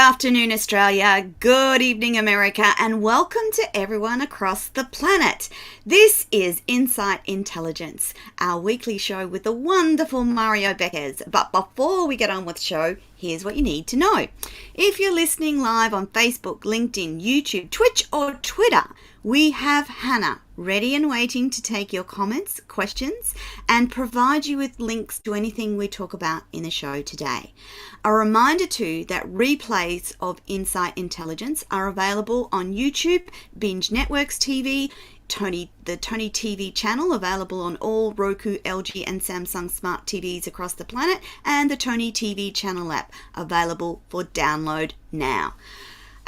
afternoon, Australia. Good evening, America, and welcome to everyone across the planet. This is Insight Intelligence, our weekly show with the wonderful Mario Bekes. But before we get on with the show, here's what you need to know. If you're listening live on Facebook, LinkedIn, YouTube, Twitch, or Twitter, we have Hannah ready and waiting to take your comments, questions, and provide you with links to anything we talk about in the show today. A reminder too that replays of Insight Intelligence are available on YouTube, Binge Networks TV, the Toni TV channel available on all Roku, LG and Samsung smart TVs across the planet, and the Toni TV channel app available for download now.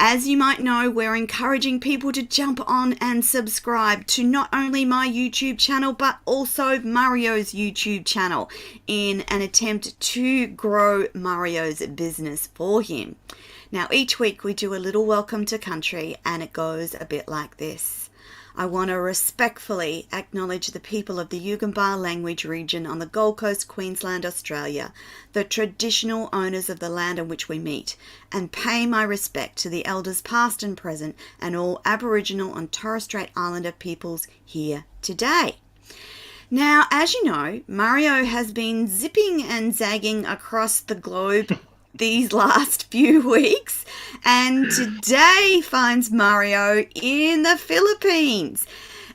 As you might know, we're encouraging people to jump on and subscribe to not only my YouTube channel, but also Mario's YouTube channel in an attempt to grow Mario's business for him. Now, each week we do a little welcome to country, and it goes a bit like this. I want to respectfully acknowledge the people of the Yugoslavia language region on the Gold Coast, Queensland, Australia, the traditional owners of the land on which we meet, and pay my respect to the elders past and present and all Aboriginal and Torres Strait Islander peoples here today. Now, as you know, Mario has been zipping and zagging across the globe these last few weeks, and today finds Mario in the Philippines.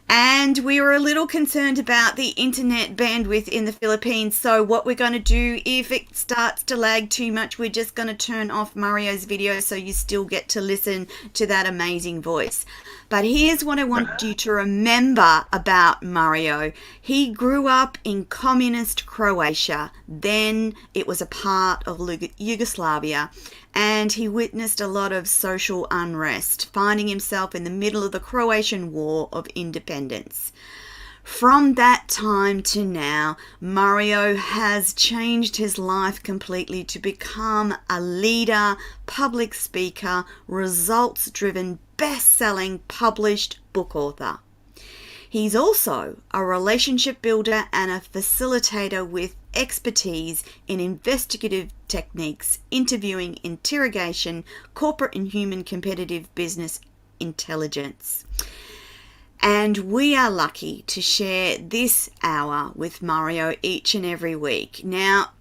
And we were a little concerned about the internet bandwidth in the Philippines, so what we're going to do, if it starts to lag too much, we're just going to turn off Mario's video so you still get to listen to that amazing voice. But here's what I want you to remember about Mario. He grew up in Communist Croatia, then it was a part of Yugoslavia, and he witnessed a lot of social unrest, finding himself in the middle of the Croatian War of Independence. From that time to now, Mario has changed his life completely to become a leader, public speaker, results-driven, best-selling, published book author. He's also a relationship builder and a facilitator with expertise in investigative techniques, interviewing, interrogation, corporate and human competitive business intelligence. And we are lucky to share this hour with Mario each and every week. Now,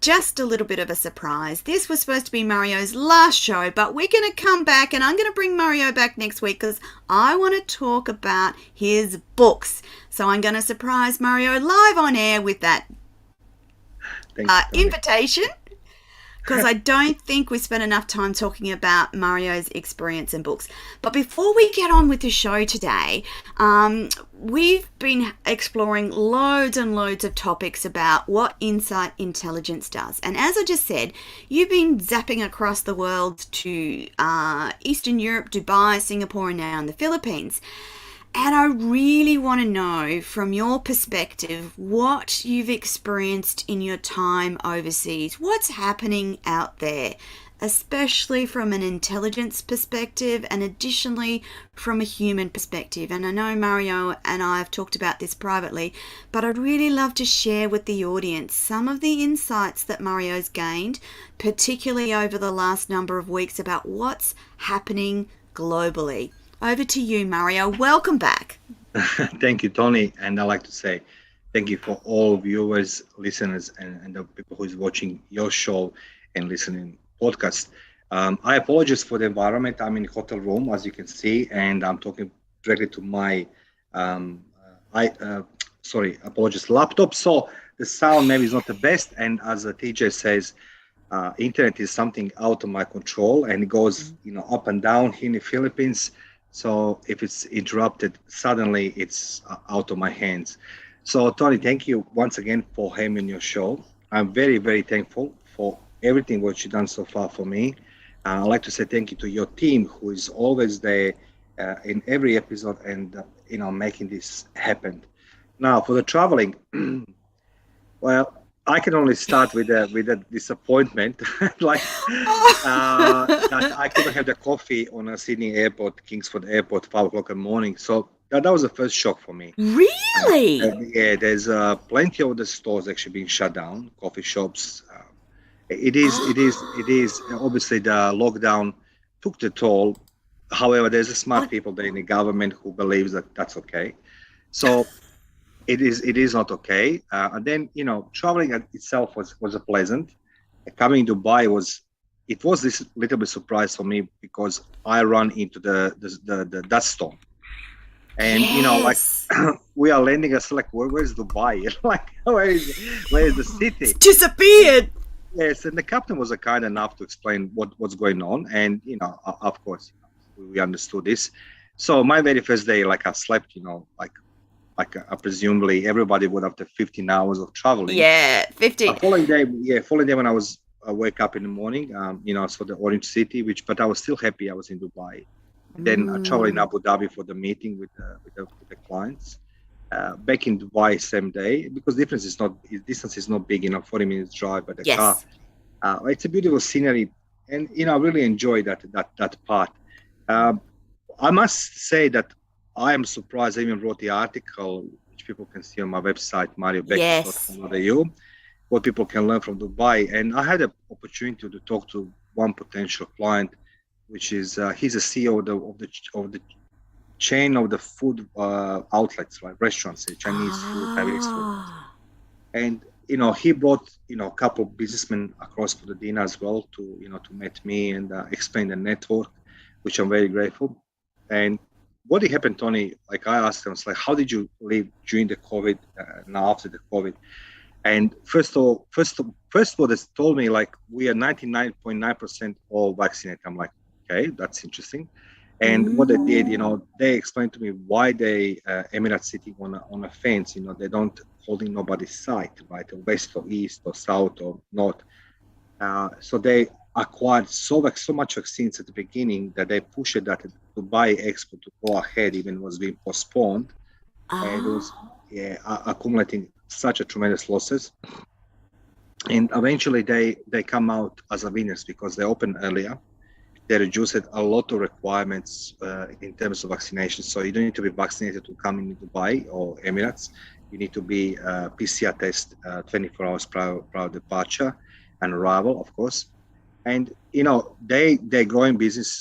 just a little bit of a surprise. This was supposed to be Mario's last show, but we're going to come back, and I'm going to bring Mario back next week because I want to talk about his books. So I'm going to surprise Mario live on air with that invitation, because I don't think we spent enough time talking about Mario's experience and books. But before we get on with the show today, we've been exploring loads and loads of topics about what Insight Intelligence does. And as I just said, you've been zapping across the world to Eastern Europe, Dubai, Singapore, and now in the Philippines. And I really want to know from your perspective what you've experienced in your time overseas. What's happening out there, especially from an intelligence perspective and additionally from a human perspective. And I know Mario and I have talked about this privately, but I'd really love to share with the audience some of the insights that Mario's gained, particularly over the last number of weeks, about what's happening globally. Over to you, Mario. Welcome back. Thank you, Toni. And I'd like to say thank you for all viewers, listeners, and the people who is watching your show and listening podcast. I apologize for the environment. I'm in a hotel room, as you can see, and I'm talking directly to my, apologies, laptop. So the sound maybe is not the best. And as TJ says, internet is something out of my control, and it goes, up and down here in the Philippines. So if it's interrupted, suddenly it's out of my hands. So Toni, thank you once again for having me on your show. I'm very, very thankful for everything what you've done so far for me. I'd like to say thank you to your team, who is always there in every episode and, making this happen. Now, for the traveling, well, I can only start with a disappointment, like that I couldn't have the coffee on a Sydney airport, Kingsford airport, 5 o'clock in the morning. So that was the first shock for me. Really? Yeah, there's plenty of the stores actually being shut down, coffee shops, It is. Obviously, the lockdown took the toll. However, there's a smart I, people there in the government who believes that that's okay. So it is not okay. And then traveling itself was a pleasant. Coming to Dubai was this little bit surprise for me because I run into the dust storm, and like yes. we are landing us like where's Dubai? Like where is the It's city? And disappeared. yes, and the captain was kind enough to explain what's going on, and of course, we understood this. So my very first day, like I slept, like presumably everybody would after 15 hours of traveling. Yeah, 15. Following day, yeah, following day when I wake up in the morning, for the Orange City, but I was still happy I was in Dubai. Then I traveled in Mm, Abu Dhabi for the meeting with the clients. Back in Dubai same day because distance is not big enough, 40 minutes drive by the car. yes. It's a beautiful scenery, and I really enjoy that part. Um, I must say that I am surprised. I even wrote the article, which people can see on my website, Yes. mariobekes.com.au, what people can learn from Dubai. And I had an opportunity to talk to one potential client, which is he's a CEO of the chain of the food outlets, like restaurants, Chinese food, Taiwanese food, Ah. and he brought a couple of businessmen across for the dinner as well to meet me and explain the network, which I'm very grateful. And what did happen, Tony? Like I asked them, it's like, how did you live during the COVID, now after the COVID? And first of all, they told me like we are 99.9% all vaccinated. I'm like, okay, that's interesting. And what they did, Mm. they explained to me why they Emirates sitting on a fence. They don't holding nobody's side, right, or west or east or south or north. So they acquired so much vaccines at the beginning that they pushed that Dubai Expo to go ahead, even was being postponed, and it was, Ah. yeah, accumulating such a tremendous losses. And eventually they come out as a winners because they opened earlier. They reduced a lot of requirements in terms of vaccination. So you don't need to be vaccinated to come in Dubai or Emirates. You need to be PCR test 24 hours prior departure and arrival, of course. And they're growing business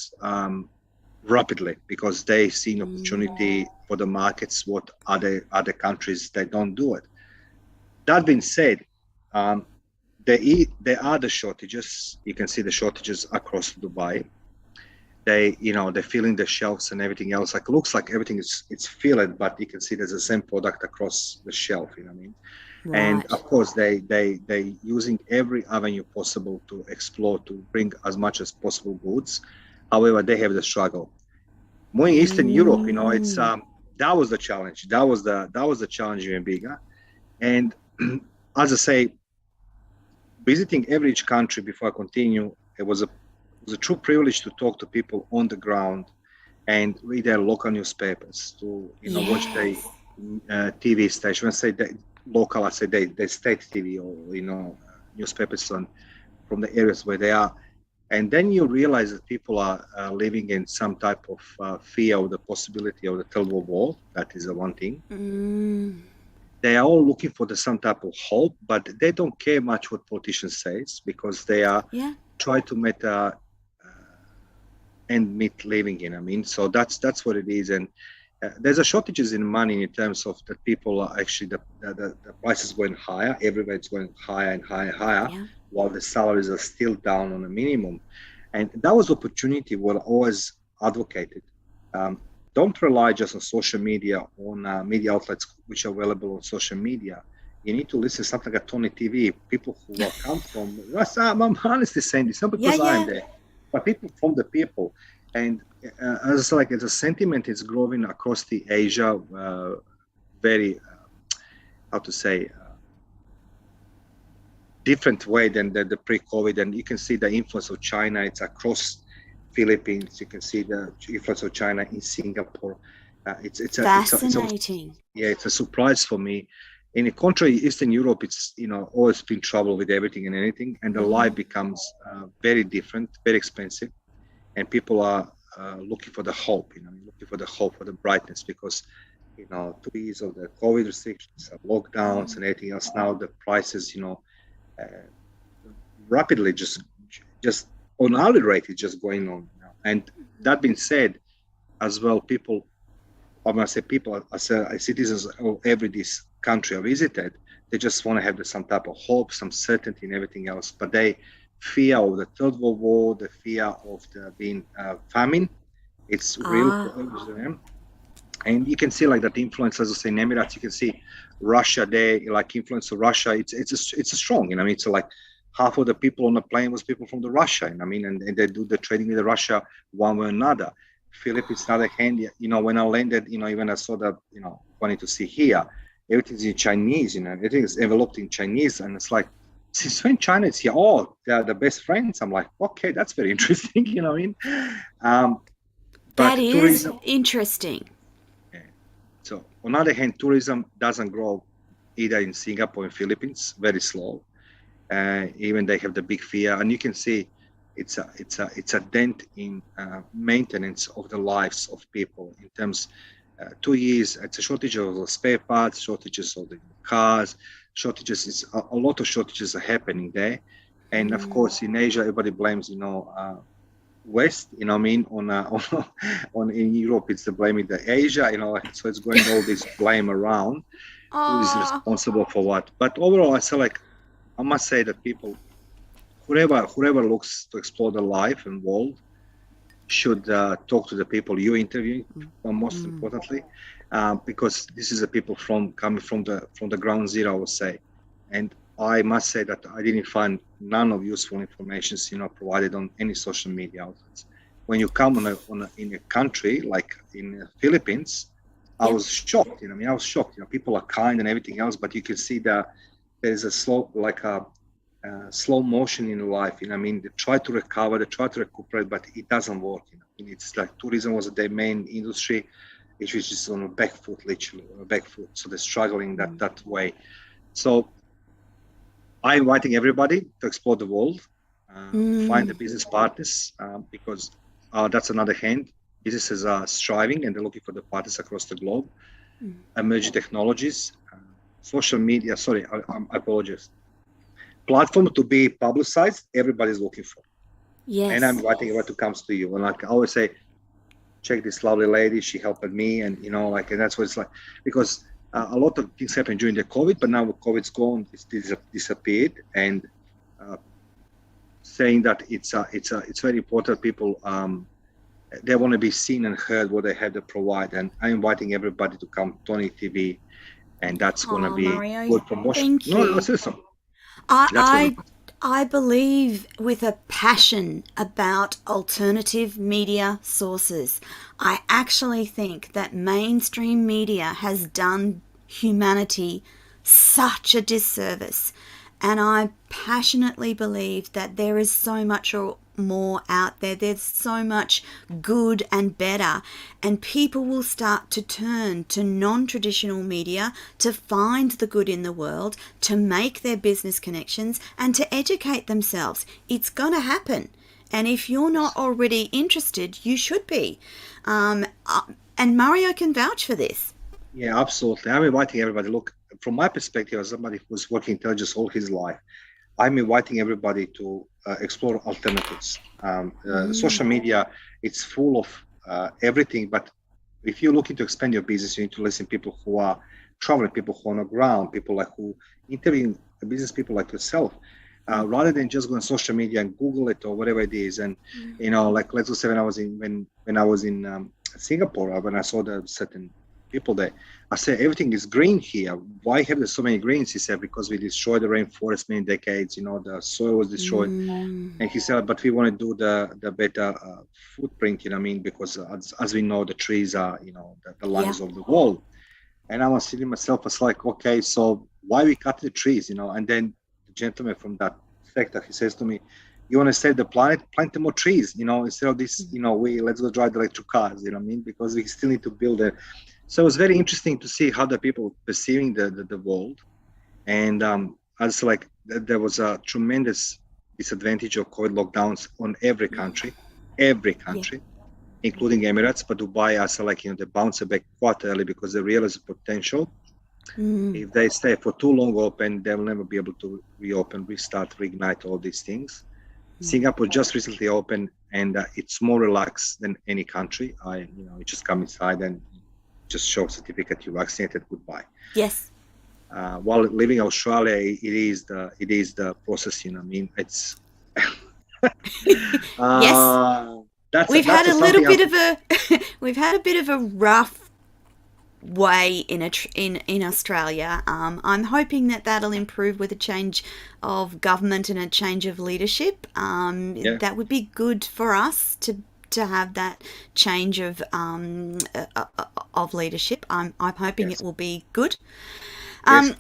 rapidly because they see an Mm. opportunity for the markets what other countries they don't do it. That being said, um, there are the shortages. You can see the shortages across Dubai. They're filling the shelves and everything else. Like it looks like everything is it's filled, but you can see there's the same product across the shelf. You know what I mean? And Right. of course, they using every avenue possible to explore to bring as much as possible goods. However, they have the struggle. More in Eastern Europe, it's Mm. that was the challenge. That was the challenge even bigger. And as I say, visiting every each country before I continue, it was a true privilege to talk to people on the ground and read their local newspapers, to watch their Yes. TV station. When I say they, local, I say they state TV or newspapers from the areas where they are, and then you realize that people are living in some type of fear of the possibility of the terrible war. That is the one thing. Mm. They are all looking for some type of hope, but they don't care much what politicians says because they are Yeah. try to make end meet living in. I mean, so that's what it is, and there's a shortages in money in terms of that people are actually the prices going higher. Everywhere it's going higher and higher and higher, Yeah. while the salaries are still down on a minimum. And that was opportunity what I always advocated. Um, don't rely just on social media, on media outlets which are available on social media. You need to listen to something like Toni TV. People who are come from. I'm honestly saying this not Yeah. because I'm Yeah. there, but people from the people. And as like as a sentiment is growing across the Asia, very how to say different way than the pre-COVID, and you can see the influence of China. It's across Philippines. You can see the influence of China in Singapore. Fascinating. Yeah, it's a surprise for me. In the contrary, Eastern Europe, it's always been trouble with everything and anything, and the life Mm. becomes very different, very expensive, and people are looking for the hope. Looking for the hope for the brightness because 2 years of the COVID restrictions, lockdowns, and everything else. Now the prices, uh, rapidly just on hourly rate is just going on now. And that being said, as well, people, I must say people as citizens of every this country I visited, they just want to have some type of hope, some certainty and everything else. But they fear of the Third World War, the fear of the being famine. It's real Ah, for them. And you can see like that influence, as I say, in Emirates, you can see Russia there, like influence of Russia. It's a strong, I mean, it's like half of the people on the plane was people from the Russia, I mean, and they do the trading with the Russia one way or another. Philippines, another hand, when I landed, even I saw that, wanting to see here, everything's in Chinese, everything is enveloped in Chinese, and it's like, since when China is here, oh, they're the best friends. I'm like, okay, that's very interesting, what I mean? that But is tourism, interesting. yeah. So on the other hand, tourism doesn't grow either in Singapore and Philippines, very slow. Even they have the big fear, and you can see it's a dent in maintenance of the lives of people in terms. 2 years, it's a shortage of spare parts, shortages of the cars, shortages. A lot of shortages are happening there, and of course in Asia, everybody blames West, what I mean, on in Europe, it's the blame in the Asia, so it's going all this blame around who is Oh, responsible for what. But overall, I must say that people, whoever looks to explore the life and world, should talk to the people you're interviewing, most importantly, because this is the people coming from the ground zero, I would say. And I must say that I didn't find none of useful information, provided on any social media outlets. When you come in a country like in the Philippines, I yep. was shocked. I mean, I was shocked. People are kind and everything else, but you can see that there is a slow motion in life. I mean, they try to recover, they try to recuperate, but it doesn't work. I mean, it's like tourism was their main industry, which is just on a back foot, literally on a back foot. So they're struggling that way. So I'm inviting everybody to explore the world, find the business partners, because that's another hand. Businesses are striving and they're looking for the partners across the globe. Emerging technologies, social media. Sorry, I apologize. Platform to be publicized, everybody's looking for. And I'm Yes. inviting everyone to come to you. And like I always say, check this lovely lady, she helped me. And, and that's what it's like. Because a lot of things happened during the COVID, but now COVID's gone, it's disappeared. And saying that it's very important, people, they want to be seen and heard what they have to provide. And I'm inviting everybody to come Toni TV. And that's going to Oh, be Mario, good promotion. thank No, you. that's awesome. I, That's going to I I believe with a passion about alternative media sources. I actually think that mainstream media has done humanity such a disservice. And I passionately believe that there is so much more out there. There's so much good and better. And people will start to turn to non traditional media to find the good in the world, to make their business connections, and to educate themselves. It's going to happen. And if you're not already interested, you should be. And Mario can vouch for this. Yeah, absolutely. I'm inviting everybody. Look, from my perspective, as somebody who's working intelligence all his life, I'm inviting everybody to explore alternatives. Social media, it's full of everything, but if you're looking to expand your business, you need to listen to people who are traveling, people who are on the ground, people like who interviewing business people like yourself, rather than just go on social media and Google it or whatever it is. And like let's just say when I was in Singapore, when I saw the certain people there, I said everything is green here. Why have there so many greens? He said because we destroyed the rainforest many decades. The soil was destroyed. And he said, but we want to do the better footprint. I mean, because as we know, the trees are the Yeah. lungs of the world. And I was sitting myself, I was like, okay, so why we cut the trees? And then the gentleman from that sector, he says to me, you want to save the planet, plant more trees, instead of this, let's go drive the electric cars, I mean, because we still need to build it. So it was very interesting to see how the people perceiving the world. And as like, there was a tremendous disadvantage of COVID lockdowns on every country, Yeah. including Emirates, but Dubai, as like, they bounce back quite early because they realize the potential. Mm. If they stay for too long open, they will never be able to reopen, restart, reignite all these things. Singapore just recently opened, and it's more relaxed than any country. You just come inside and just show certificate you're vaccinated. Goodbye. Yes. While living in Australia, it is the process. I mean, it's Yes. uh, that's We've had that's a little something else. bit of a we've had a bit of a rough way in Australia. I'm hoping that that'll improve with a change of government and a change of leadership. Yeah. That would be good for us to have that change of leadership. I'm hoping it Yes. will be good. Yes. Um,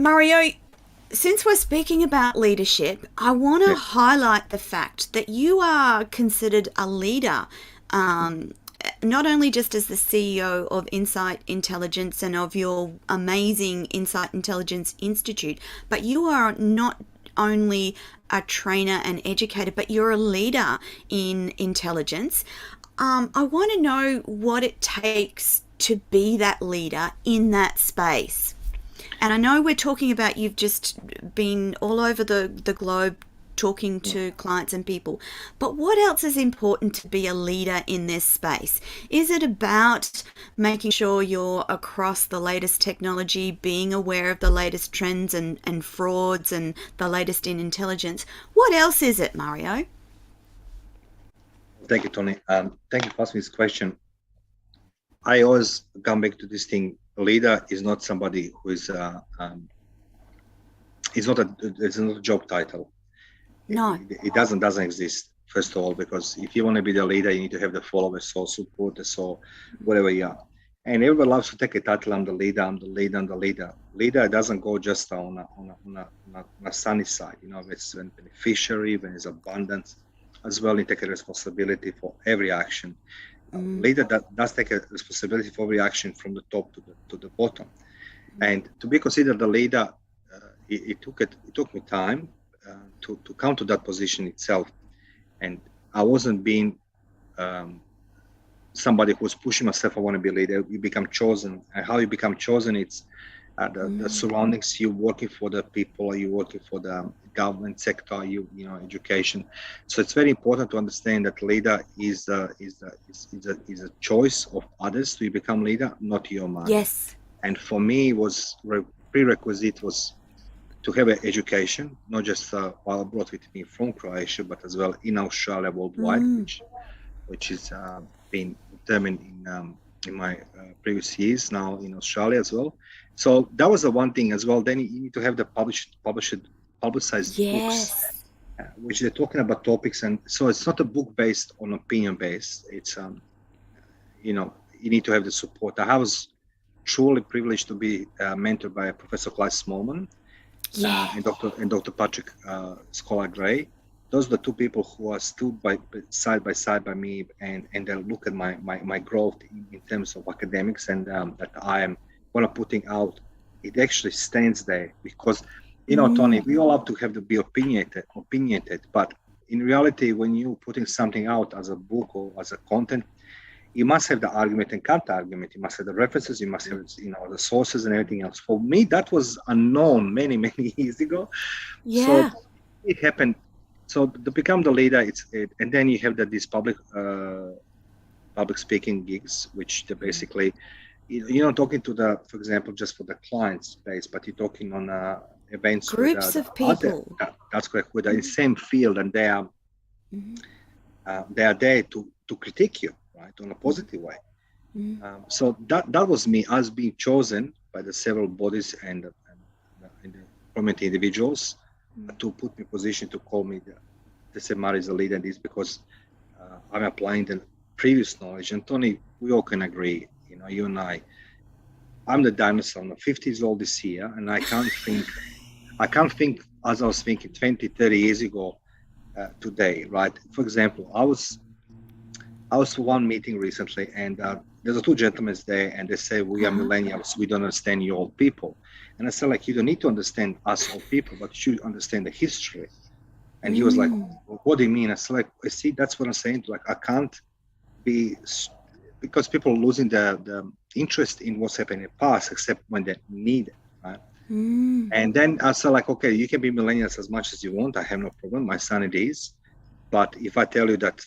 Mario, since we're speaking about leadership, I want to Yes. highlight the fact that you are considered a leader, not only just as the CEO of Insight Intelligence and of your amazing Insight Intelligence Institute, but you are not only a trainer and educator, but you're a leader in intelligence. I want to know what it takes to be that leader in that space. And I know we're talking about you've just been all over the globe talking to clients and people, but what else is important to be a leader in this space? Is it about making sure you're across the latest technology, being aware of the latest trends and frauds and the latest in intelligence? What else is it, Mario? Thank you, Tony. Thank you for asking this question. I always come back to this thing. A leader is not somebody who it's not a job title. No. It doesn't exist, first of all, because if you want to be the leader, you need to have the followers or supporters or whatever you are. And everybody loves to take a title. I'm the leader. I'm the leader. I'm the leader. Leader doesn't go just on a sunny side. It's when beneficiary, when it's abundance, as well. You take a responsibility for every action. Leader that does take a responsibility for every action from the top to the bottom. And to be considered a leader, it took me time to come to that position itself. And I wasn't being somebody who was pushing myself. I want to be a leader. You become chosen, and how you become chosen, it's the surroundings. You working for the people, you working for the government sector, education. So it's very important to understand that leader is a choice of others to become leader, not your mind. Yes. And for me, was prerequisite was to have an education, not just while I brought with me from Croatia, but as well in Australia, worldwide, which is been determined in my previous years now in Australia as well. So that was the one thing as well. Then you need to have the publicized books, Yes. which they're talking about topics, and so it's not a book based on opinion based. It's you need to have the support. I was truly privileged to be mentored by Professor Clive Smallman Yeah. and Dr. Patrick Scholar Gray. Those are the two people who are stood side by side by me, and they look at my growth in terms of academics, and that I am what I'm putting out. It actually stands there because Tony, we all have to have to be opinionated, but in reality, when you're putting something out as a book or as a content, you must have the argument and counter argument. You must have the references. You must have the sources and everything else. For me, that was unknown many years ago. Yeah. So it happened. So to become the leader, and then you have these public speaking gigs, which they basically, talking to for example, just for the client space, but you're talking on events with Groups the of other. people. That's correct. With the same field, and they are there to critique you, right, on a positive way. So that was me, as being chosen by the several bodies and the prominent individuals to put me in position to call me the Semar is a leader in this, because I'm applying the previous knowledge. And Tony, we all can agree, you and I'm the dinosaur. I'm 50 years old this year, and I can't think as I was thinking 20, 30 years ago today, right? For example, I was to one meeting recently, and there's two gentlemen there, and they say, we are millennials, we don't understand you old people. And I said, you don't need to understand us old people, but you should understand the history. And he was like, what do you mean? I said, see, that's what I'm saying. I can't be, because people are losing interest in what's happened in the past, except when they need it, right? And then I said, like, okay, you can be millennials as much as you want. I have no problem. My son it is. But if I tell you that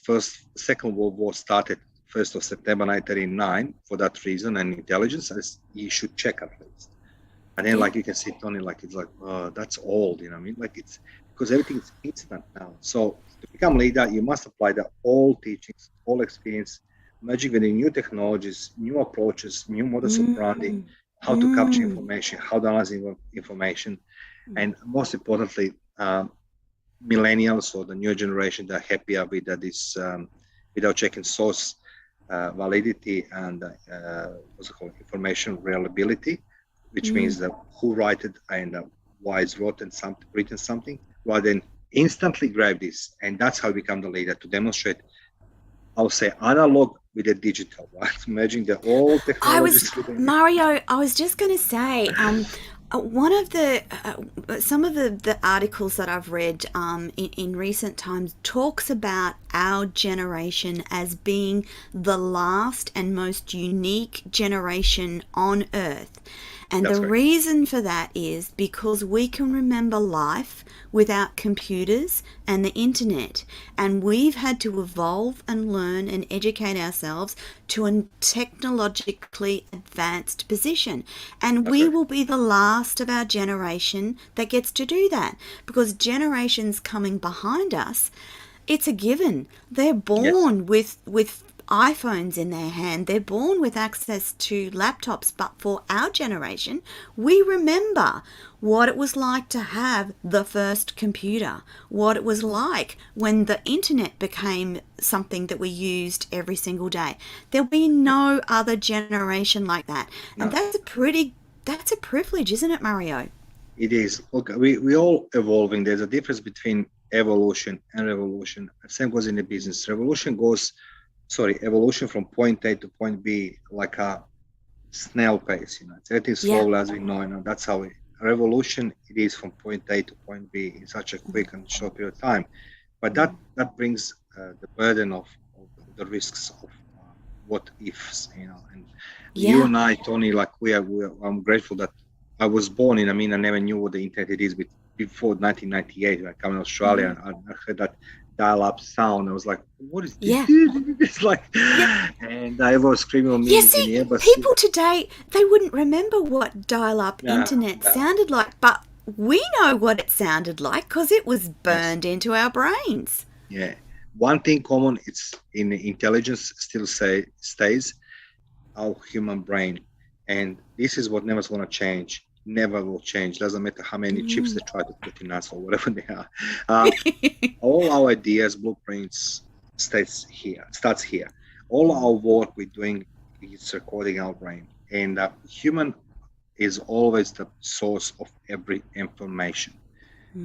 Second World War started 1st of September 1939 for that reason and intelligence, you should check at least. And then, like, you can see Toni, like, it's like, oh, that's old, you know what I mean? Like, it's because everything is instant now. So to become leader, you must apply the old teachings, all experience, merging with the new technologies, new approaches, new modus operandi, how to capture information, how to analyze information, and most importantly, millennials or the new generation, they're happier with this without checking source validity and what's it called, information reliability, which means that who wrote it and why it's written something, rather than instantly grab this. And that's how we become the leader, to demonstrate, I'll say, analog with the digital, right? Merging the old technologies. Mario, I was just going to say, one of the some of the articles that I've read in recent times talks about our generation as being the last and most unique generation on Earth. And the reason for that is because we can remember life without computers and the internet. And we've had to evolve and learn and educate ourselves to a technologically advanced position. And we will be the last of our generation that gets to do that, because generations coming behind us, it's a given. They're born with iPhones in their hand. They're born with access to laptops. But for our generation, we remember what it was like to have the first computer, what it was like when the internet became something that we used every single day. There'll be no other generation like that. And that's a privilege, isn't it, Mario? It is. Look, we all evolving. There's a difference between evolution and revolution. Same goes in the business. Evolution from point A to point B, like a snail pace, it's everything slowly as we know, that's how revolution, it is from point A to point B in such a quick and short period of time. But that brings the burden of the risks of what ifs, and you and I, Toni, like I'm grateful that I was born in, I never knew what the internet it is before 1998 when I came to Australia, and I heard that dial-up sound. I was like, what is this? It's like, and I was screaming on me in the air. People today, they wouldn't remember what dial-up internet sounded like, but we know what it sounded like because it was burned into our brains. Yeah. One thing common, it's in intelligence still stays our human brain. And this is what never's going to change. Never will change. Doesn't matter how many chips they try to put in us or whatever they are. All our ideas, blueprints starts here. All our work we're doing is recording our brain. And human is always the source of every information.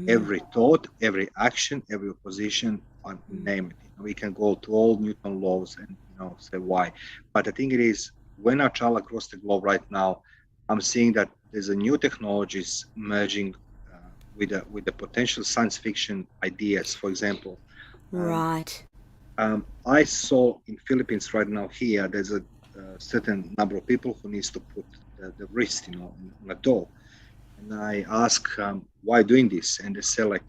Every thought, every action, every opposition, name it. We can go to all Newton laws and say why. But I think it is, when I travel across the globe right now, I'm seeing that there's a new technologies merging with the potential science fiction ideas. For example, I saw in Philippines right now here, there's a certain number of people who needs to put the wrist, on a door. And I ask, why doing this? And they say, like,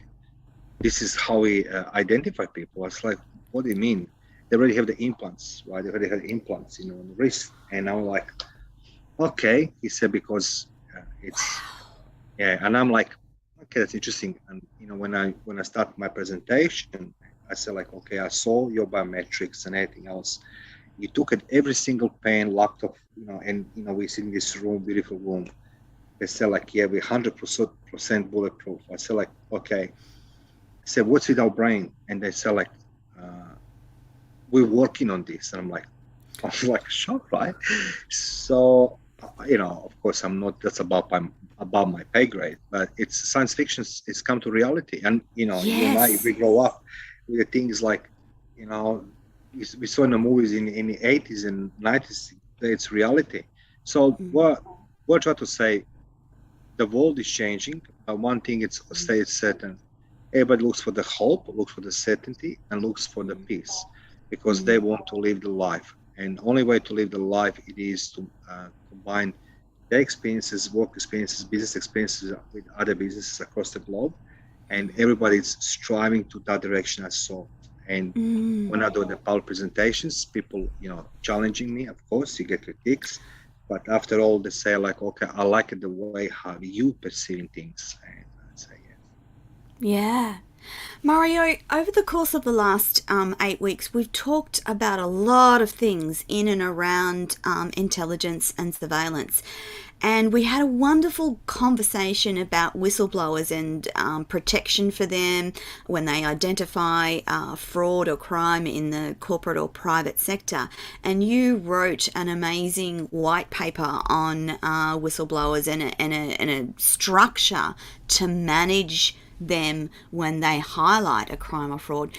this is how we identify people. I was like, what do you mean? They already have the implants, right? They already have implants, on the wrist. And I'm like, okay. He said, because it's, and I'm like, okay, that's interesting. And, when I start my presentation, I said, like, okay, I saw your biometrics and everything else. You took at every single pen, laptop, and, we sit in this room, beautiful room. They said, like, yeah, we're 100% bulletproof. I said, like, okay. I said, what's with our brain? And they said, like, we're working on this. And I'm like shocked, right? So, of course, I'm not, that's above my pay grade, but it's science fiction. It's come to reality. And, you and I, if we grow up with the things like, we saw in the movies in the 80s and 90s, it's reality. So what we're trying to say, the world is changing, but one thing stays certain. Everybody looks for the hope, looks for the certainty, and looks for the peace, because they want to live the life. And only way to live the life it is to combine their experiences, work experiences, business experiences with other businesses across the globe, and everybody's striving to that direction. I saw, and when I do the public presentations, people, challenging me. Of course, you get critiques, but after all, they say like, "Okay, I like it the way how you perceiving things," and I say, "Yeah." Yeah. Mario, over the course of the last 8 weeks, we've talked about a lot of things in and around intelligence and surveillance. And we had a wonderful conversation about whistleblowers and protection for them when they identify fraud or crime in the corporate or private sector. And you wrote an amazing white paper on whistleblowers and a structure to manage them when they highlight a crime or fraud.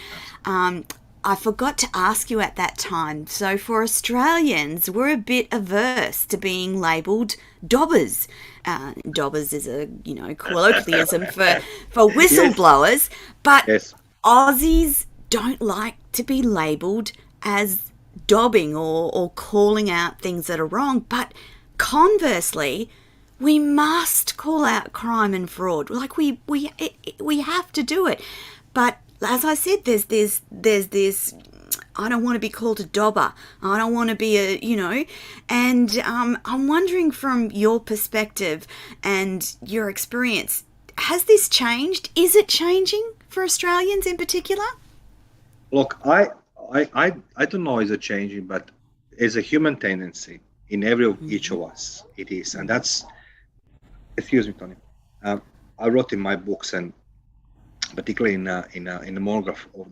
I forgot to ask you at that time. So for Australians, we're a bit averse to being labelled dobbers. Dobbers is a colloquialism for whistleblowers, but Yes. Aussies don't like to be labelled as dobbing or calling out things that are wrong. But conversely, we must call out crime and fraud. Like we have to do it. But as I said, there's this. I don't want to be called a dobber. I don't want to be and I'm wondering from your perspective and your experience, has this changed? Is it changing for Australians in particular? Look, I don't know is it changing, but it's a human tendency in each of us. It is, and that's. Excuse me, Tony. I wrote in my books, and particularly in the monograph for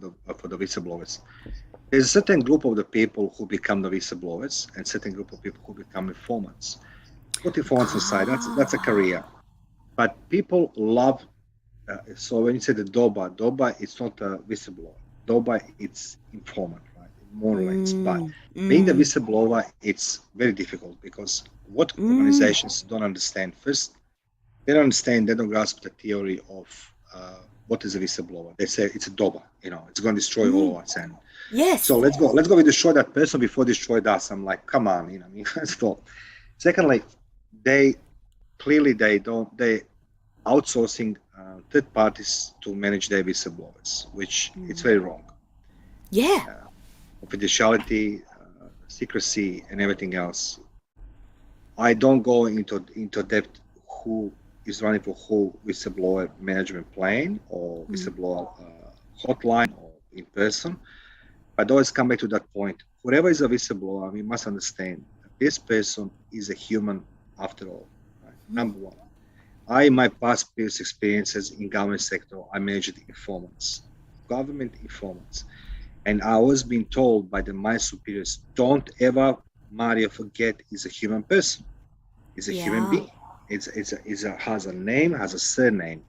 the whistleblowers, there's a certain group of the people who become the whistleblowers, and certain group of people who become informants. Put informants aside, that's a career. But people love. So when you say the doba, it's not a whistleblower. Doba, it's informant, right? More or less. But being the whistleblower, it's very difficult because what organizations don't understand first. They don't understand, they don't grasp the theory of what is a whistleblower. They say it's a doba, it's going to destroy all of us. And yes. So let's go. We destroy that person before destroy us. I'm like, come on, stop. Secondly, they outsourcing third parties to manage their whistleblowers, which it's very wrong. Yeah. Confidentiality, secrecy, and everything else. I don't go into depth who is running for who whistleblower management plan or whistleblower hotline or in person. But always come back to that point. Whoever is a whistleblower, we must understand that this person is a human after all. Right? Number one. In my past previous experiences in government sector, I managed informants, government informants. And I was being told by my superiors, don't ever, Mario, forget he's a human person. He's a human being. Has a name, has a surname.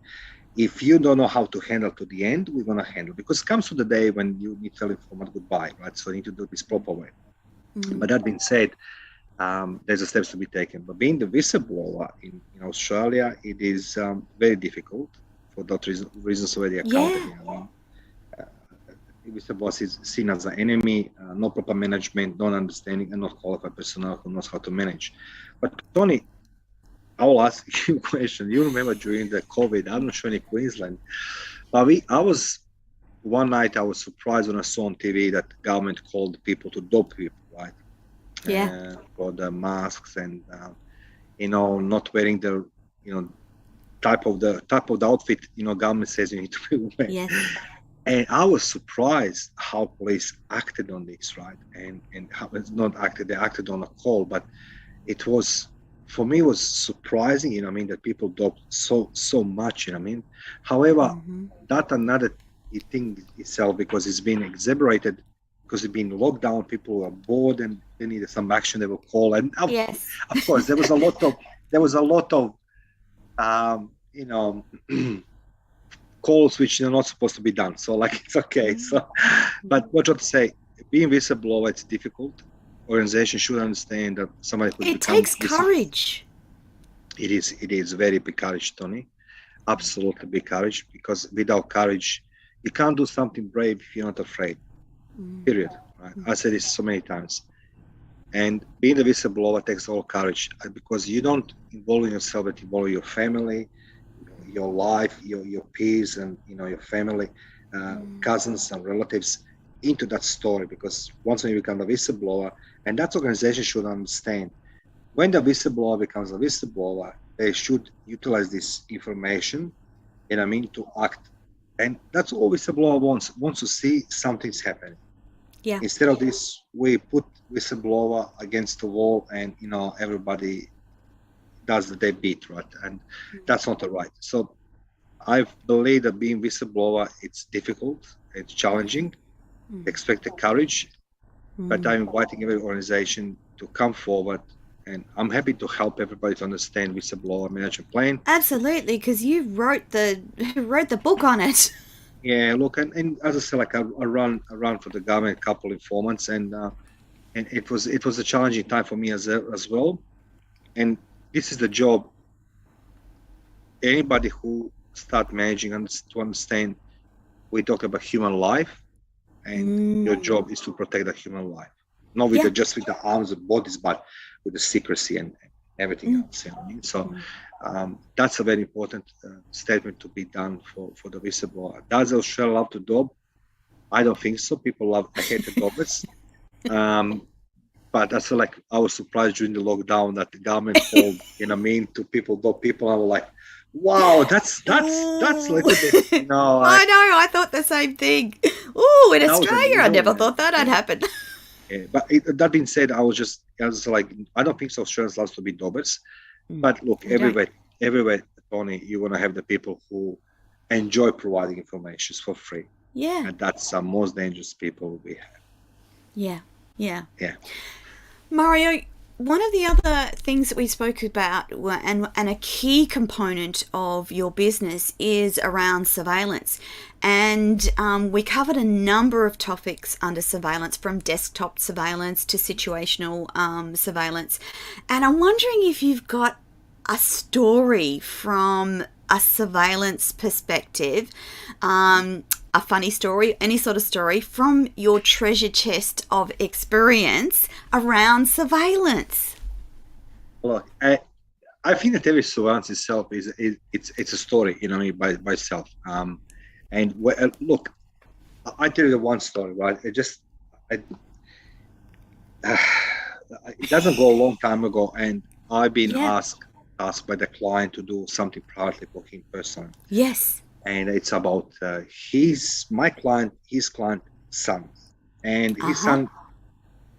If you don't know how to handle to the end, we're going to handle. Because it comes to the day when you need to tell informant goodbye, right? So you need to do this proper way. But that being said, there's a steps to be taken. But being the whistleblower in Australia, it is very difficult for that reasons already accounted. Whistleblower is seen as an enemy, no proper management, no understanding, and not qualified personnel who knows how to manage. But Tony, I will ask you a question. You remember during the COVID, I'm not sure in Queensland, but one night I was surprised when I saw on TV that the government called people to dope people, right? Yeah. For the masks and not wearing the type of the outfit government says you need to be wearing. Yes. And I was surprised how police acted on this, right? And how it's not acted, they acted on a call, but it was. For me, it was surprising, that people dope so much, However, that another thing itself, because it's been exaggerated, because it's been locked down, people are bored and they needed some action, they will call. And of course, there was a lot of, calls which are not supposed to be done. So it's okay. So, but what I want to say, being whistleblower, it's difficult. Organization should understand that somebody could it takes courage. It is very big courage, Tony. Absolutely big courage, because without courage, you can't do something brave if you're not afraid. Period. Right? I said this so many times. And being a whistleblower takes all courage because you don't involve yourself, but involve your family, your life, your peers, and your family, cousins and relatives into that story. Because once you become a whistleblower, and that organization should understand when the whistleblower becomes a whistleblower, they should utilize this information, to act. And that's all whistleblower wants to see something's happening. Yeah. Instead of this, we put whistleblower against the wall, and everybody does their beat, right? And that's not the right. So I believe that being whistleblower, it's difficult, it's challenging, expect the courage, but I'm inviting every organization to come forward, and I'm happy to help everybody to understand whistleblower management plan. Absolutely, because you wrote the book on it. Yeah, look, and as I said, like I run for the government a couple of 4 months, and it was a challenging time for me as well. And this is the job. Anybody who start managing to understand, we talk about human life, and your job is to protect the human life, not with just with the arms and bodies, but with the secrecy and everything else. So that's a very important statement to be done for the whistleblower. Does Australia love to dob? I don't think so. I hate the dobbers. But that's like I was surprised during the lockdown that the government called to people. I was like, wow, that's a little bit. I know. I thought the same thing. Oh, in Australia, I never thought that'd happen. Yeah, but that being said, I was like, I don't think so. Australians love to be dobbers, but look, everywhere, Toni, you want to have the people who enjoy providing information for free. Yeah, and that's the most dangerous people we have. Yeah. Yeah. Mario, one of the other things that we spoke about and a key component of your business is around surveillance. And we covered a number of topics under surveillance, from desktop surveillance to situational surveillance. And I'm wondering if you've got a story from a surveillance perspective, a funny story, any sort of story from your treasure chest of experience around surveillance. Look, I think that every surveillance itself it's a story, by itself. And look, I tell you one story, right? It doesn't go a long time ago, and I've been asked by the client to do something privately for him personally. Yes. And it's about his client son, and his son.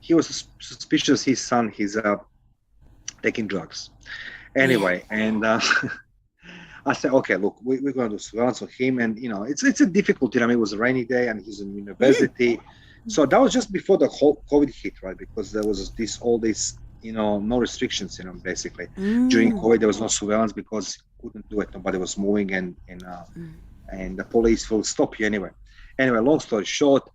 He was suspicious. His son, he's taking drugs. Anyway, and I said, okay, look, we're going to do surveillance on him, and it's a difficult. It was a rainy day, and he's in university, so that was just before the whole COVID hit, right? Because there was all this, no restrictions, basically. During COVID, there was no surveillance because couldn't do it. Nobody was moving, and the police will stop you anyway. Anyway, long story short,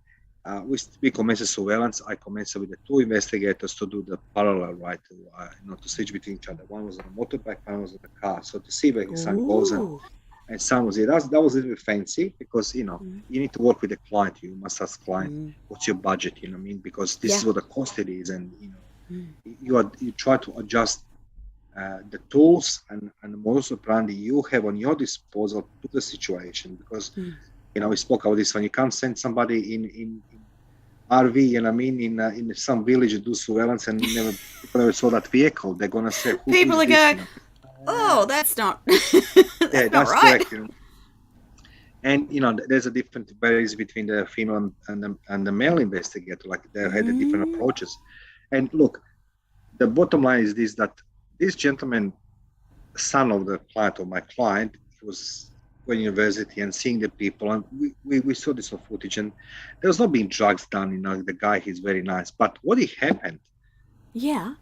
we commenced surveillance. I commenced with the 2 investigators to do the parallel, right? To switch between each other. One was on a motorbike, one was on a car. So to see where his son goes, and son was here. That was a little bit fancy because you need to work with the client. You must ask client what's your budget. Because this is what the cost it is, and you try to adjust the tools and the modus operandi you have on your disposal to the situation, because we spoke about this. When you can't send somebody in RV, in some village to do surveillance, and people never saw that vehicle, they're gonna say, people are going, oh, that's not that's right. Correct. And there's a different varies between the female and the male investigator. Like they had different approaches. And look, the bottom line is this: that this gentleman, son of the client of my client, he was going to university and seeing the people, and we saw this on footage, and there was not being drugs done. The guy, he's very nice, but what happened? Yeah.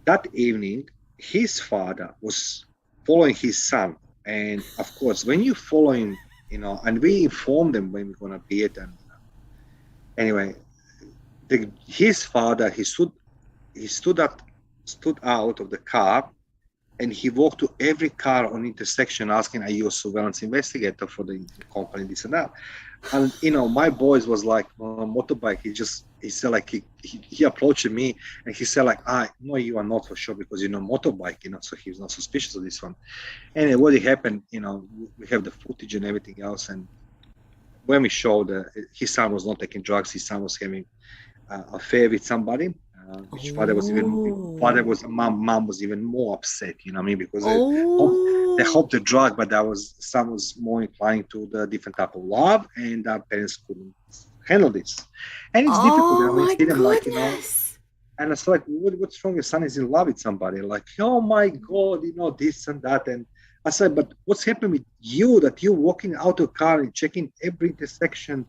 That evening, his father was following his son, and of course, when you following, and we informed them when we're gonna be it, and anyway, his father, he stood out of the car, and he walked to every car on intersection asking, are you a surveillance investigator for the company, this and that? And, my boys was like on a motorbike. He just he said like he approached me and he said like, no, you are not for sure because motorbike, so he was not suspicious of this one. And what happened, we have the footage and everything else, and when we showed his son was not taking drugs, his son was having affair with somebody, which mom was even more upset, what I mean, because they hoped the drug, but son was more inclined to the different type of love, and our parents couldn't handle this. And it's difficult, my see them like, goodness. and it's like, what's wrong? Your son is in love with somebody. Like, oh my God, this and that. And I said, but what's happened with you that you're walking out of a car and checking every intersection,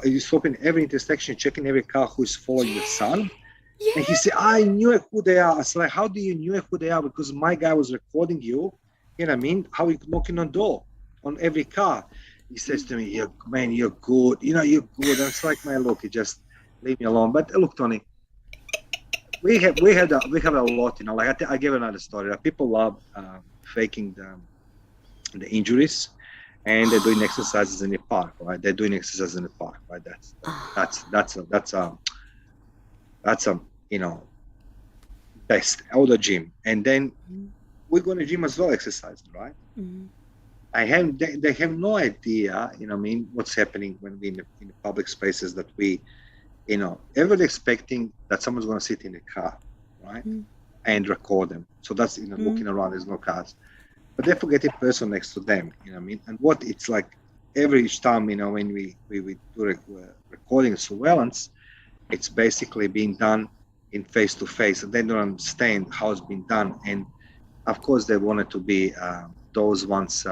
you're stopping every intersection, checking every car who's following your son? Yeah. And he said, I knew who they are. I said, like, how do you know who they are? Because my guy was recording you, you know what I mean? How you knocking on door on every car. He says to me, you're good. You're good. And it's like, man, look, you just leave me alone. But look, Toni, we have a lot, like I gave another story. Like, people love faking the injuries, and they're doing exercises in the park, right? They're doing exercises in the park, right? That's best out the gym, and then we go to the gym as well, exercising, right? They have no idea, what's happening when we in the public spaces that we, everybody expecting that someone's going to sit in a car, right, and record them. So that's looking around, there's no cars, but they forget a person next to them, and what it's like every time, when we do recording surveillance, it's basically being done in face to face, and they don't understand how it's been done. And of course they wanted to be those ones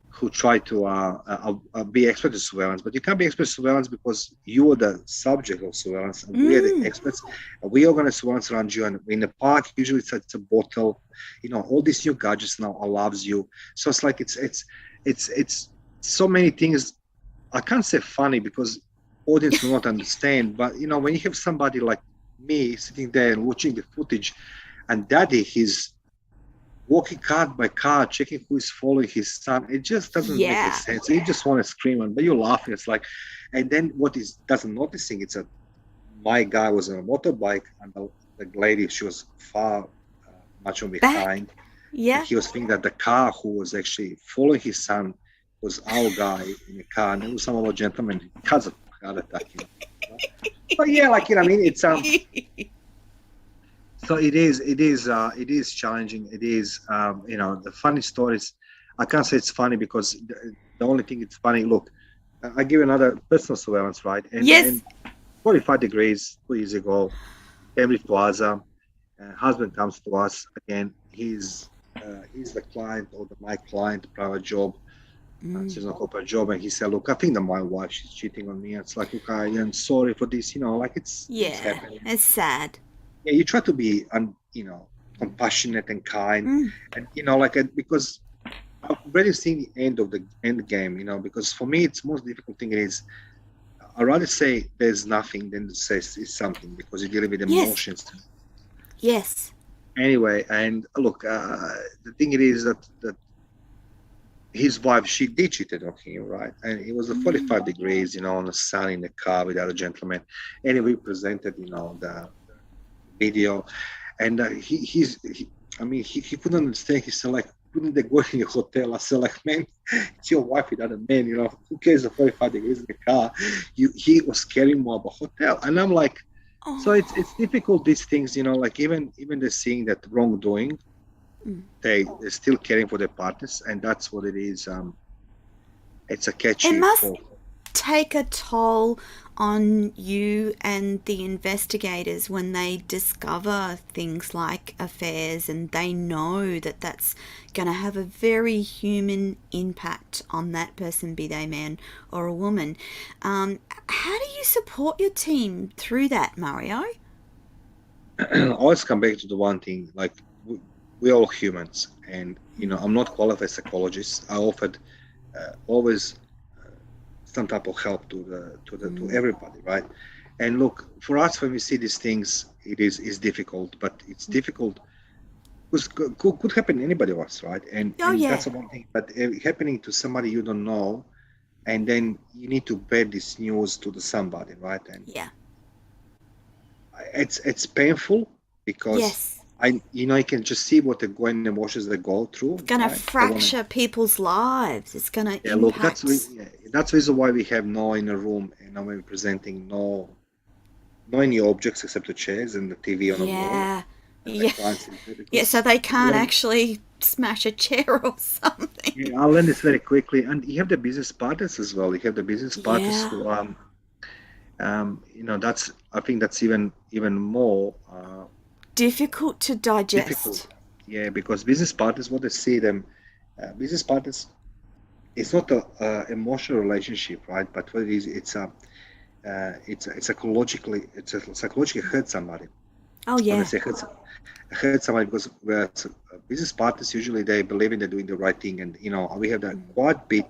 who try to be expert in surveillance, but you can't be expert in surveillance because you are the subject of surveillance, and we are the experts. We organize surveillance around you, and in the park, usually it's a bottle, all these new gadgets now allows you. So it's like it's so many things. I can't say funny because audience will not understand, but when you have somebody like me sitting there and watching the footage, and daddy, he's walking car by car, checking who is following his son. It just doesn't make any sense. You just want to scream, but you're laughing. It's like, and then what is doesn't noticing? It's my guy was on a motorbike, and the lady, she was far much on behind. Yeah. And he was thinking that the car who was actually following his son was our guy in the car, and it was some other gentleman because of heart attack. But yeah, like it's so it is challenging. It is the funny stories. I can't say it's funny because the only thing it's funny. Look, I give another personal surveillance, right? And 45 degrees 2 years ago, family plaza, husband comes to us again. He's the client or my client, private job. She's not corporate job, and he said, "Look, I think that my wife, she's cheating on me." It's like, "Look, I am sorry for this." Like it's happening. It's sad. Yeah, you try to be, compassionate and kind, and because I've already seen the end game. Because for me, it's most difficult thing is I'd rather say there's nothing than to say it's something, because you're dealing with emotions. Yes. Anyway, and look, the thing it is that his wife, she did cheated on him, right? And it was 45 degrees, on the sun in the car with other gentlemen. And we presented, the video, and he couldn't understand. He said, like, couldn't they go in your hotel? I said, like, man, it's your wife with other men, who cares the 45 degrees in the car? He was caring more about hotel. And I'm like, so it's difficult, these things, like even they're seeing that wrongdoing, they're still caring for their partners, and that's what it is. It's a catchy. It must take a toll on you and the investigators when they discover things like affairs, and they know that that's going to have a very human impact on that person, be they man or a woman. How do you support your team through that, Mario? I always come back to the one thing, like, we're all humans, and I'm not qualified psychologist. I offered always some type of help to everybody, right? And look, for us, when we see these things, is difficult, but it's difficult because could happen to anybody of us, right? And that's the one thing. But happening to somebody you don't know, and then you need to bear this news to the somebody, right? And Yeah. it's painful because Yes. you can just see what the going emotions they go through, It's going to right? They want to. fracture people's lives. It's going to Yeah, look, impact. that's the reason why we have no in a room, and when we're presenting, no any objects except the chairs and the TV on the wall Yeah. and the Yeah. clients in there Yeah, so because they I can't learned, actually smash a chair or something. yeah, I learned this very quickly. And you have the business partners as well. You have the business partners Yeah. who that's I think that's even more Difficult to difficult. digest. Yeah, because business partners, what they see them, business partners, it's not a emotional relationship, right? But what it is, it's psychologically hurt somebody. Oh, When I yeah. say hurt somebody, because whereas business partners usually they believe in they're doing the right thing, and we have that quite bit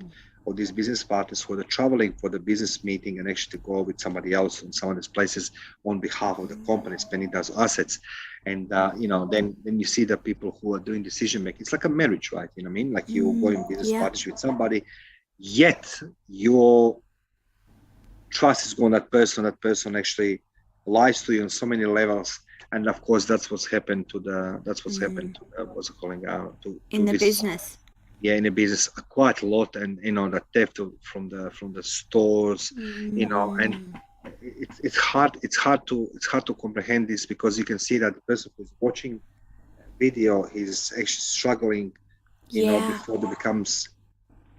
of these business partners who are traveling for the business meeting and actually to go with somebody else in some of these places on behalf of the company, spending those assets, and then you see the people who are doing decision making. It's like a marriage, right? You know what I mean? Like you go in business Yeah. partnership with somebody, yet your trust is gone that person actually lies to you on so many levels, and of course that's what's happened to what's it calling In to the this, business. yeah, in a business quite a lot. And the theft from the stores, and it's hard to comprehend this, because you can see that the person who's watching video is actually struggling, Yeah. before it becomes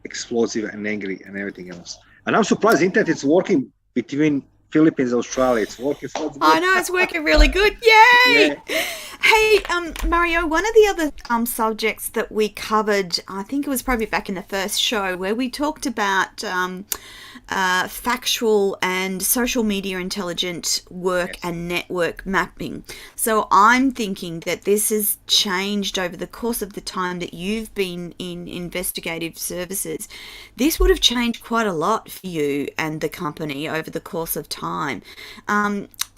explosive and angry and everything else. And I'm surprised the internet is working between Philippines and Australia. It's working, so it's I good. know it's working really good. Yay! Yeah, Hey, Mario, one of the other subjects that we covered, I think it was probably back in the first show, where we talked about factual and social media intelligent work yes. and network mapping. So I'm thinking that this has changed over the course of the time that you've been in investigative services. This would have changed quite a lot for you and the company over the course of time.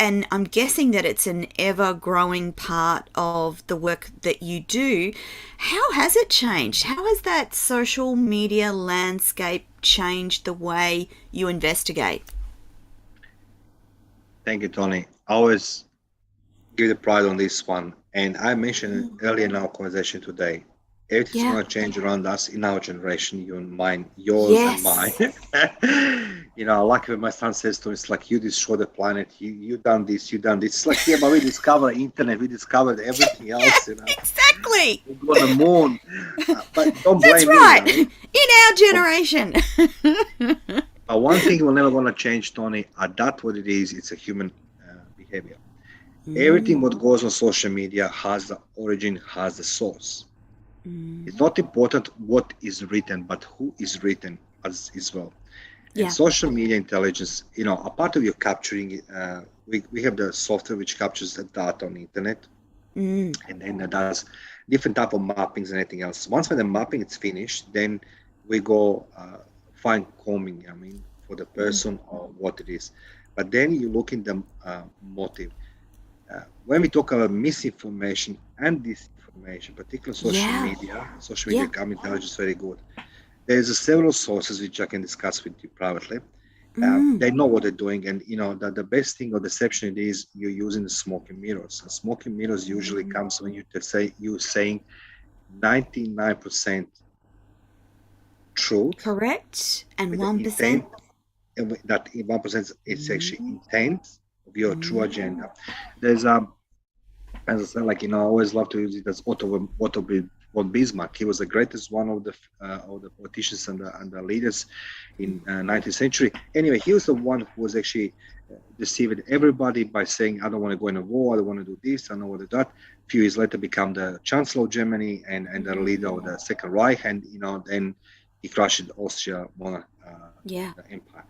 And I'm guessing that it's an ever growing part of the work that you do. How has it changed? How has that social media landscape changed the way you investigate? Thank you, Tony. I always give the pride on this one. And I mentioned it earlier in our conversation today. Everything's Yeah. going to change around us in our generation, you and mine, yours and mine. Yes. Like when my son says to me, it's like, you destroy the planet, you done this, you done this. It's like, yeah, but we discovered internet, we discovered everything else, Exactly. we go on the moon. But don't That's blame me, right. I mean. In our generation. But one thing we're never going to change, Tony, that's what it is. It's a human behavior. Everything what goes on social media has the origin, has the source. It's not important what is written, but who is written as well. And Yeah. social media intelligence, a part of your capturing, we have the software which captures the data on the internet, and then that does different type of mappings and anything else. Once when the mapping is finished, then we go fine combing, for the person or what it is. But then you look in the motive. When we talk about misinformation and disinformation, particularly Yeah. social media Yeah. come intelligence very good. There's several sources which I can discuss with you privately. They know what they're doing, and that the best thing or deception it is you're using the smoke and mirrors. And smoke and mirrors usually comes when you're saying 99% truth Correct. And with the 1%. intent, and that 1% is actually intent of your true agenda. There's as I said, I always love to use it as Otto von Bismarck. He was the greatest one of the politicians and the leaders in 19th century. Anyway, he was the one who was actually deceiving everybody by saying, "I don't want to go in a war. I don't want to do this. I don't want to do that." A few years later, become the Chancellor of Germany and the leader of the Second Reich, and then he crushed the Austria monarch, Yeah. the empire.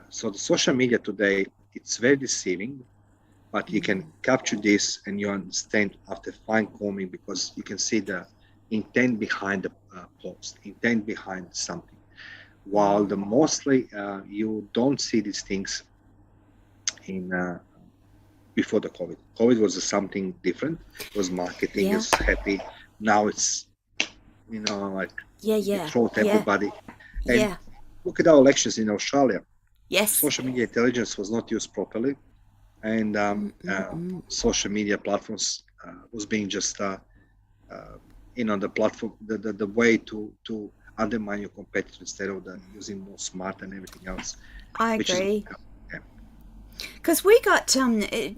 So the social media today, it's very deceiving, but you can capture this and you understand after fine combing, because you can see the intent behind the post, intent behind something. While the mostly you don't see these things in before the COVID. COVID was something different. It was marketing, Yeah. it's happy. Now it's like Yeah. you Yeah. throw to Yeah. everybody. And Yeah. look at our elections in Australia. Yes. Social media intelligence was not used properly, and social media platforms was being just the platform, the way to undermine your competitor instead of using more smart and everything else. I Which is agree. yeah. Because we got,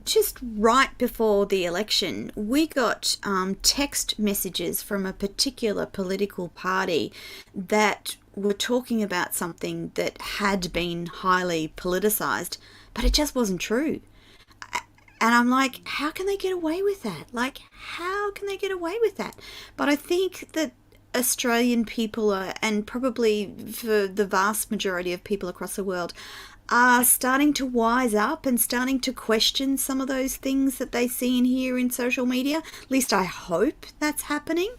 just right before the election, we got text messages from a particular political party that were talking about something that had been highly politicized, but it just wasn't true. And I'm like, how can they get away with that? Like, how can they get away with that? But I think that Australian people are, and probably for the vast majority of people across the world, are starting to wise up and starting to question some of those things that they see and hear in social media. At least I hope that's happening.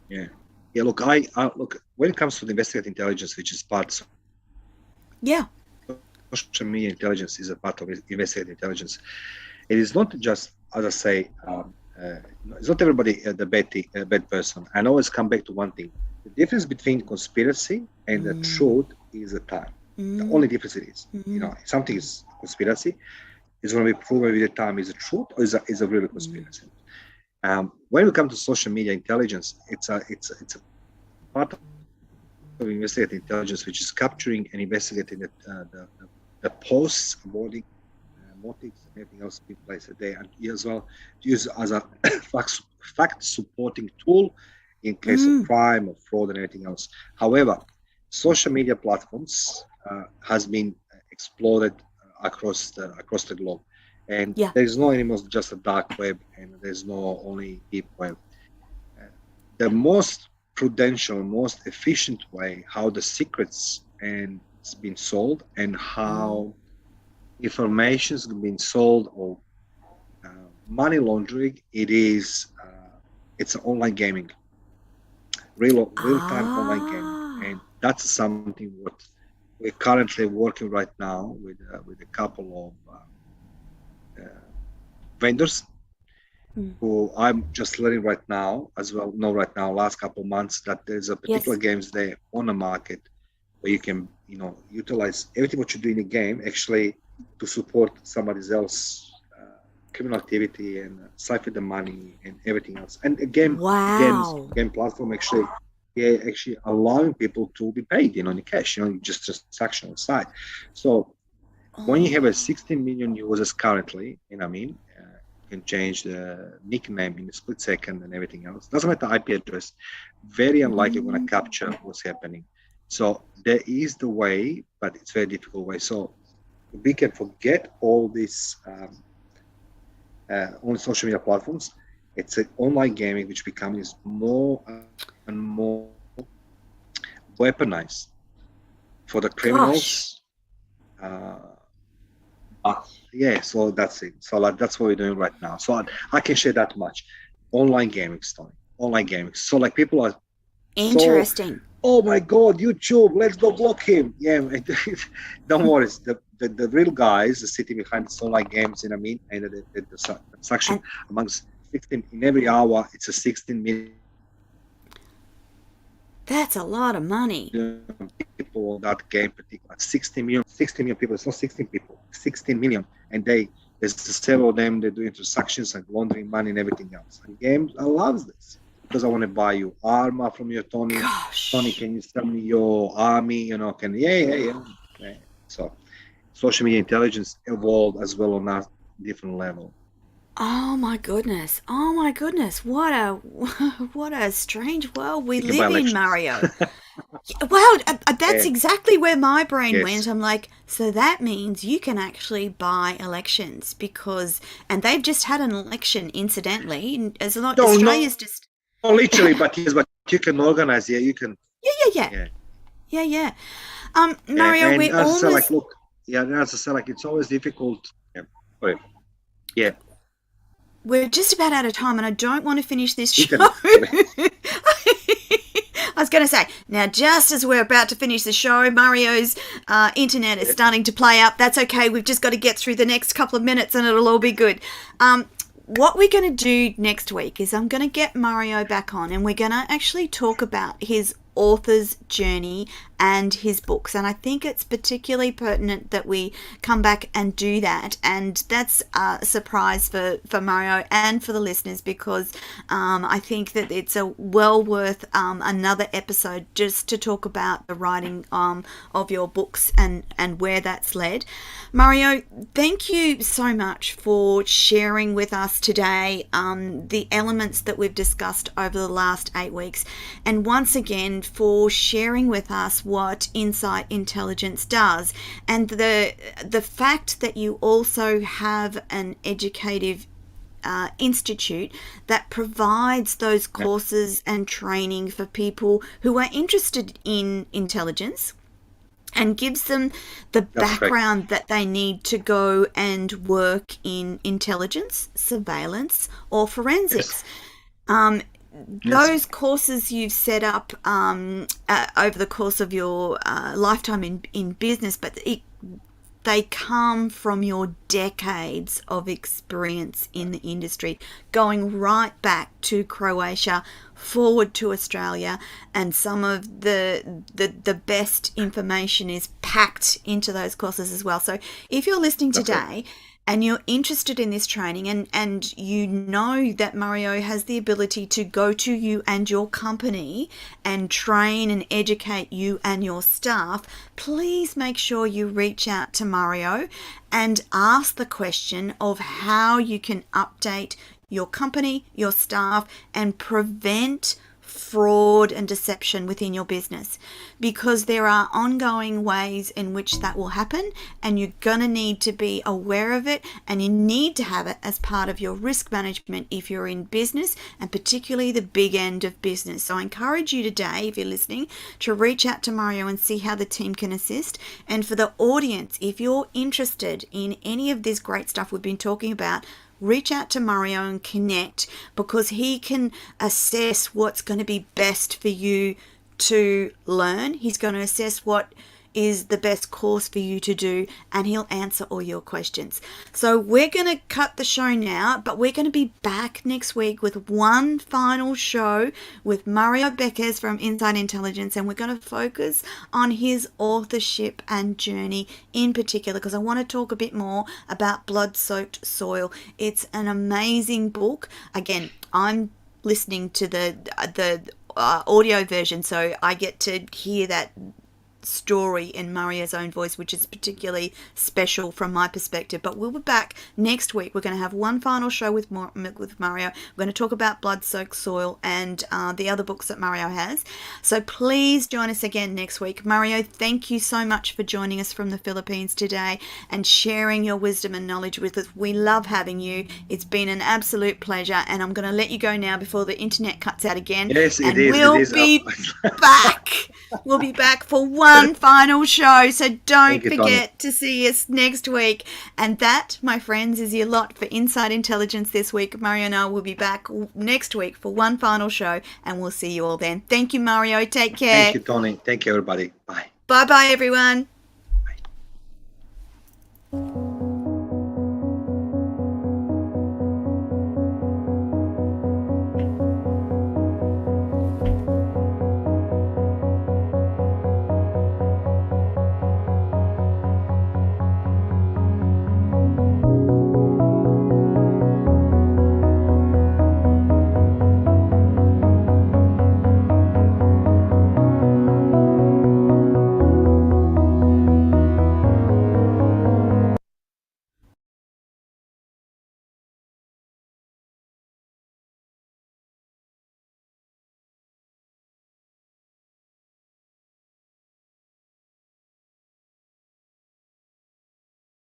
Yeah. Yeah, look, I look, when it comes to the investigative intelligence, which is part Yeah. social media intelligence is a part of investigative intelligence. It is not just, as I say, it's not everybody the bad person. And I always come back to one thing: the difference between conspiracy and the truth is the time. The only difference it is, if something is conspiracy, it's going to be proven with the time is a truth or is a real conspiracy. When we come to social media intelligence, it's a part of investigative intelligence, which is capturing and investigating the posts, avoiding motives and everything else in place a day, and as well use as a fact supporting tool in case of crime or fraud and anything else. However, social media platforms has been exploded across the globe, and there is no anymore just a dark web, and there's no only deep web. The most prudential, most efficient way how the secrets and it's been sold and how information has been sold or money laundering, it's online gaming, real-time online gaming, and that's something what we're currently working right now with a couple of vendors who I'm just learning right now as well. No, right now, last couple of months, that there's a particular games there on the market where you can, utilize everything what you do in the game actually to support somebody else criminal activity and cipher the money and everything else. And game platform actually allowing people to be paid, in cash, just transaction side. So when you have a 16 million users currently, you can change the nickname in a split second and everything else. Doesn't matter IP address. Very unlikely going to capture what's happening. So there is the way, but it's a very difficult way. So we can forget all this on social media platforms. It's an online gaming which becomes more and more weaponized for the criminals. So that's it. So that's what we're doing right now. So I can share that much. Online gaming, Toni. Online gaming. So people are interesting. So, oh my God, YouTube, let's go block him. Yeah, don't worry. The real guys are sitting behind the online games, and the transaction amongst 16 in every hour. It's a 16 million. That's a lot of money. People on that game, particular 16 million people. It's not 16 people, 16 million, and there's several of them. They're doing transactions and laundering money and everything else. And games, I love this because I want to buy you armor from your Toni. Gosh. Toni, can you sell me your army? Yeah. So social media intelligence evolved as well on a different level. Oh my goodness! What a strange world we live in, Mario. Wow, that's exactly where my brain went. I'm like, so that means you can actually buy elections and they've just had an election, incidentally. As long Australia's just not literally, but you can organize. Yeah, you can. Yeah. Mario, we almost as I said, it's always difficult. Yeah. We're just about out of time, and I don't want to finish this show. I was going to say, now just as we're about to finish the show, Mario's internet is starting to play up. That's okay. We've just got to get through the next couple of minutes and it'll all be good. What we're going to do next week is I'm going to get Mario back on and we're going to actually talk about his author's journey and his books. And I think it's particularly pertinent that we come back and do that. And that's a surprise for Mario and for the listeners, because I think that it's a well worth another episode just to talk about the writing of your books and where that's led. Mario, thank you so much for sharing with us today the elements that we've discussed over the last 8 weeks. And once again, for sharing with us what Insight Intelligence does, and the fact that you also have an educative institute that provides those courses and training for people who are interested in intelligence, and gives them the background that they need to go and work in intelligence, surveillance, or forensics. Those courses you've set up over the course of your lifetime in business, but they come from your decades of experience in the industry, going right back to Croatia, forward to Australia, and some of the best information is packed into those courses as well. So if you're listening today and you're interested in this training, and you know that Mario has the ability to go to you and your company and train and educate you and your staff, please make sure you reach out to Mario and ask the question of how you can update your company, your staff, and prevent fraud and deception within your business, because there are ongoing ways in which that will happen, and you're going to need to be aware of it, and you need to have it as part of your risk management if you're in business, and particularly the big end of business. So I encourage you today, if you're listening, to reach out to Mario and see how the team can assist. And for the audience, if you're interested in any of this great stuff we've been talking about, reach out to Mario and connect, because he can assess what's going to be best for you to learn. He's going to assess what is the best course for you to do, and he'll answer all your questions. So we're going to cut the show now, but we're going to be back next week with one final show with Mario Bekes from Insight Intelligence, and we're going to focus on his authorship and journey in particular, because I want to talk a bit more about Blood-Soaked Soil. It's an amazing book. Again, I'm listening to the audio version, so I get to hear that story in Mario's own voice, which is particularly special from my perspective. But we'll be back next week. We're going to have one final show with Mario. We're going to talk about Blood-Soaked Soil and the other books that Mario has. So please join us again next week. Mario, thank you so much for joining us from the Philippines today and sharing your wisdom and knowledge with us. We love having you. It's been an absolute pleasure, and I'm going to let you go now before the internet cuts out again. Yes, and it is. We'll be back. We'll be back for one final show, so don't forget to see us next week. And that, my friends, is your lot for Inside Intelligence this week. Mario and I will be back next week for one final show, and we'll see you all then. Thank you, Mario. Take care. Thank you, Toni. Thank you, everybody. Bye. Bye-bye, everyone.